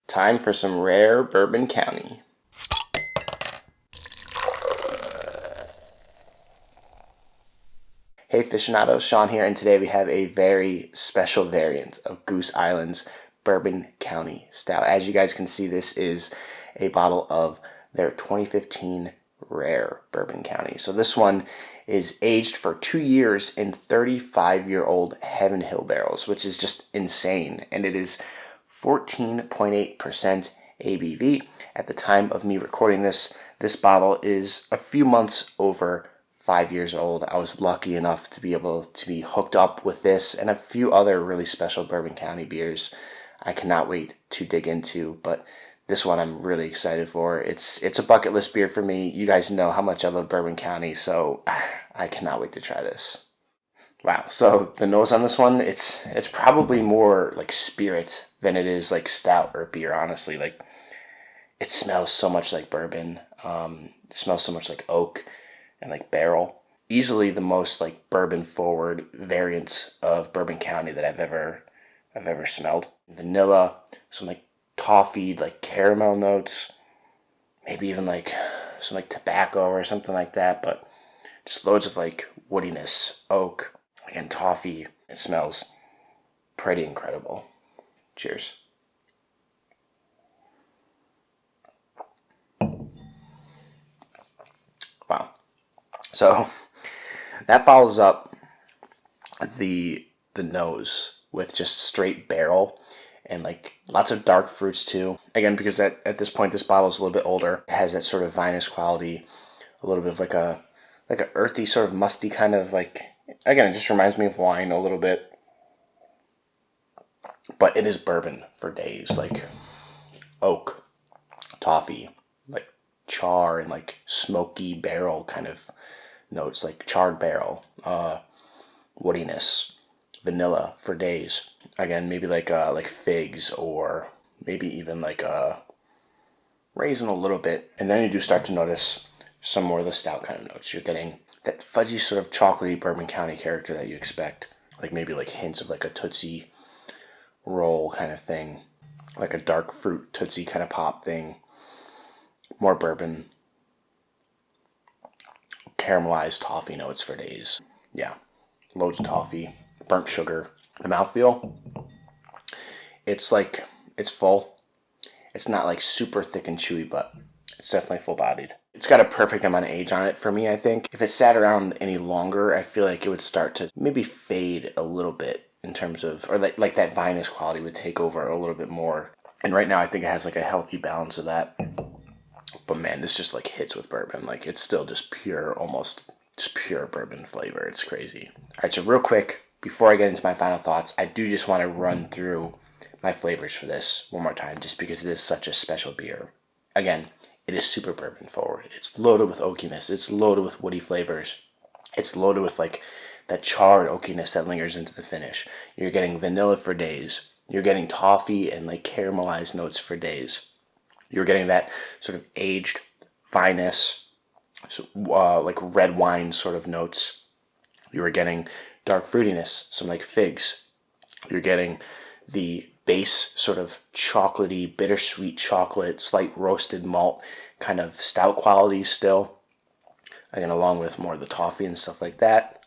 Time for some rare Bourbon County. Hey aficionados, Sean here, and today we have a very special variant of Goose Island's Bourbon County Stout. As you guys can see, this is a bottle of their 2015 rare Bourbon County. So this one is aged for 2 years in 35-year-old Heaven Hill barrels, which is just insane, and it is 14.8% ABV. At the time of me recording this bottle is a few months over 5 years old. I was lucky enough to be able to be hooked up with this and a few other really special Bourbon County beers I cannot wait to dig into, but this one I'm really excited for. It's a bucket list beer for me. You guys know how much I love Bourbon County, so I cannot wait to try this. Wow, so the nose on this one, it's probably more like spirit than it is like stout or beer, honestly. Like, it smells so much like bourbon. It smells so much like oak and like barrel. Easily the most like bourbon forward variant of Bourbon County that I've ever smelled. Vanilla, some like toffee, like caramel notes, maybe even like some like tobacco or something like that, but just loads of like woodiness, oak, again toffee. It smells pretty incredible. Cheers. Wow. So that follows up the nose with just straight barrel and like lots of dark fruits too. Again, because at this point this bottle is a little bit older, it has that sort of vinous quality, a little bit of like a earthy sort of musty kind of like, again, it just reminds me of wine a little bit. But it is bourbon for days, like oak, toffee, like char and like smoky barrel kind of notes, like charred barrel, woodiness, vanilla for days. Again, maybe like figs or maybe even like raisin a little bit. And then you do start to notice some more of the stout kind of notes. You're getting that fudgy sort of chocolatey Bourbon County character that you expect. Like maybe like hints of like a Tootsie Roll kind of thing. Like a dark fruit Tootsie kind of pop thing. More bourbon. Caramelized toffee notes for days. Yeah. Loads of toffee. Burnt sugar. The mouthfeel, it's like, it's full. It's not like super thick and chewy, but it's definitely full-bodied. It's got a perfect amount of age on it for me, I think. If it sat around any longer, I feel like it would start to maybe fade a little bit in terms of, or like that vinous quality would take over a little bit more. And right now I think it has like a healthy balance of that. But man, this just like hits with bourbon. Like, it's still just pure, almost just pure bourbon flavor. It's crazy. All right, so real quick, before I get into my final thoughts, I do just want to run through my flavors for this one more time, just because it is such a special beer. Again, it is super bourbon forward. It's loaded with oakiness. It's loaded with woody flavors. It's loaded with like that charred oakiness that lingers into the finish. You're getting vanilla for days. You're getting toffee and like caramelized notes for days. You're getting that sort of aged vinous, like red wine sort of notes. You are getting dark fruitiness, some like figs. You're getting the base sort of chocolatey, bittersweet chocolate, slight roasted malt kind of stout quality still. Again, along with more of the toffee and stuff like that.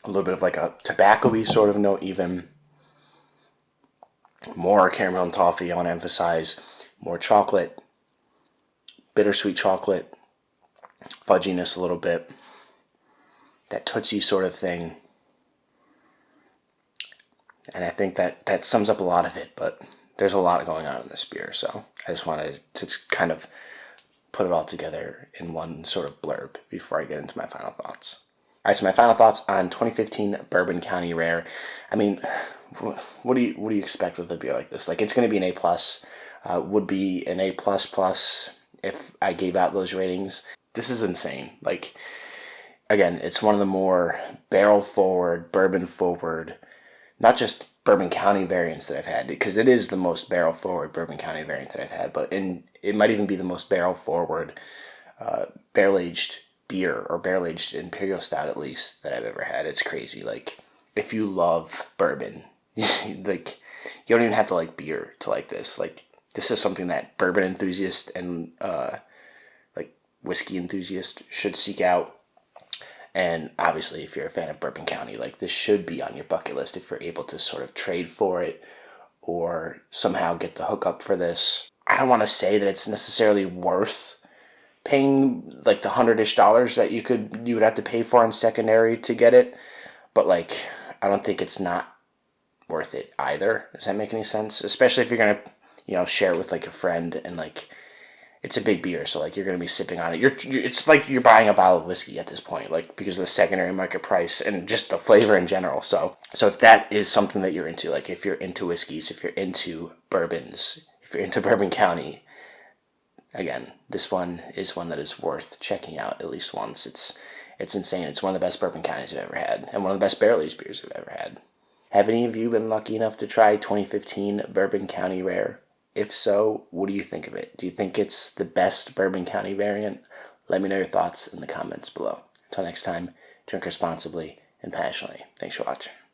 A little bit of like a tobacco-y sort of note even. More caramel and toffee, I want to emphasize. More chocolate, bittersweet chocolate, fudginess a little bit. That Tootsie sort of thing. And I think that sums up a lot of it, but there's a lot going on in this beer, so I just wanted to kind of put it all together in one sort of blurb before I get into my final thoughts. All right, so my final thoughts on 2015 Bourbon County Rare. I mean, what do you expect with a beer like this? Like, it's going to be an A+. Would be an A++ if I gave out those ratings. This is insane. Like, again, it's one of the more barrel forward, bourbon forward, not just Bourbon County variants that I've had, because it is the most barrel forward Bourbon County variant that I've had, but it might even be the most barrel forward barrel aged beer or barrel aged Imperial Stout at least that I've ever had. It's crazy. Like, if you love bourbon, like, You don't even have to like beer to like this. Like, this is something that bourbon enthusiasts and like whiskey enthusiasts should seek out. And obviously, if you're a fan of Bourbon County, like, this should be on your bucket list if you're able to sort of trade for it or somehow get the hookup for this. I don't want to say that it's necessarily worth paying like the $100-ish that you would have to pay for on secondary to get it, but like, I don't think it's not worth it either. Does that make any sense? Especially if you're gonna, share it with like a friend, and like, it's a big beer, so like, you're gonna be sipping on it. It's like you're buying a bottle of whiskey at this point, like, because of the secondary market price and just the flavor in general. So if that is something that you're into, like if you're into whiskeys, if you're into bourbons, if you're into Bourbon County, again, this one is one that is worth checking out at least once. It's insane. It's one of the best Bourbon Counties I've ever had, and one of the best barrel-aged beers I've ever had. Have any of you been lucky enough to try 2015 Bourbon County Rare? If so, what do you think of it? Do you think it's the best Bourbon County variant? Let me know your thoughts in the comments below. Until next time, drink responsibly and passionately. Thanks for watching.